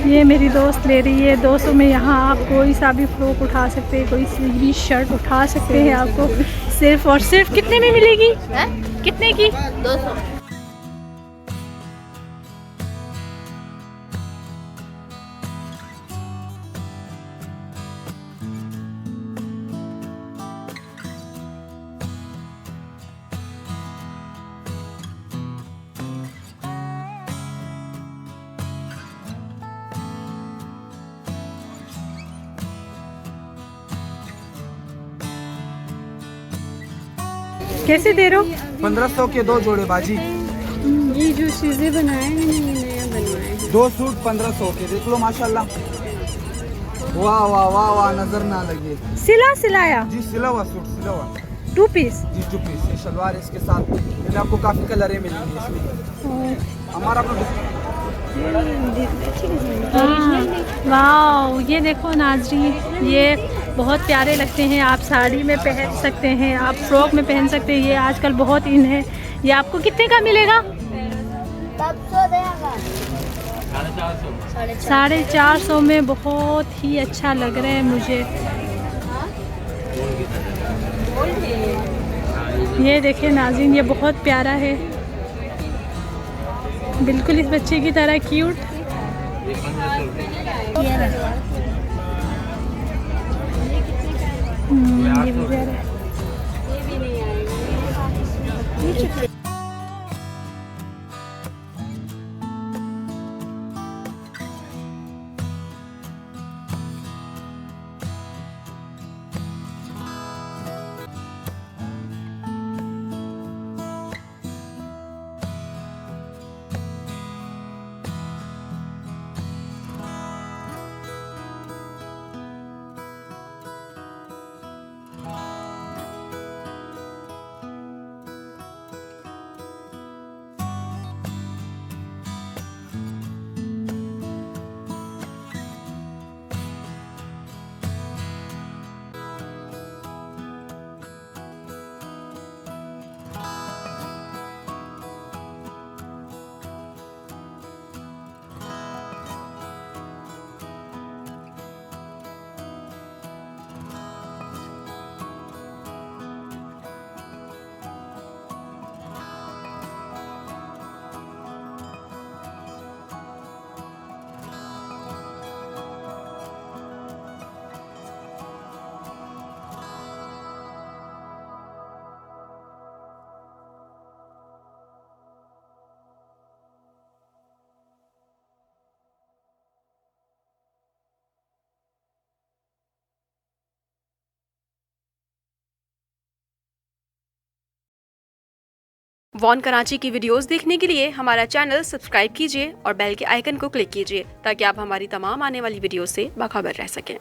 ये मेरी दोस्त ले रही है 200 में। यहाँ आप कोई सा भी फ्रॉक उठा सकते हैं, कोई सी भी शर्ट उठा सकते हैं। आपको सिर्फ और सिर्फ कितने में मिलेगी? कितने की? 200। कैसे दे रहे हो? 1500 के 2 जोड़े बाजी। ये जो चीजें बनाए हैं ये नया बनवाए हैं। 2 सूट 1500 के, देख लो माशाल्लाह। वाह वाह वाह वाह, नजर ना लगे। सिलाया जी सिला हुआ सूट, सिला हुआ 2 पीस। जी 2 पीस। ये शलवार इसके साथ में आपको काफी कलरें मिलेंगी इसमें। हमारा वाह, ये देखो नाज़रीन, ये बहुत प्यारे लगते हैं। आप साड़ी में पहन सकते हैं, आप फ्रॉक में पहन सकते हैं। ये आजकल बहुत इन है। ये आपको कितने का मिलेगा? 450 में। बहुत ही अच्छा लग रहा है मुझे। ये देखिए नाज़रीन, ये बहुत प्यारा है, बिल्कुल इस बच्चे की तरह क्यूट। ये भी प्यारा है। वॉन कराची की वीडियोस देखने के लिए हमारा चैनल सब्सक्राइब कीजिए और बेल के आइकन को क्लिक कीजिए ताकि आप हमारी तमाम आने वाली वीडियो से बाखबर रह सकें।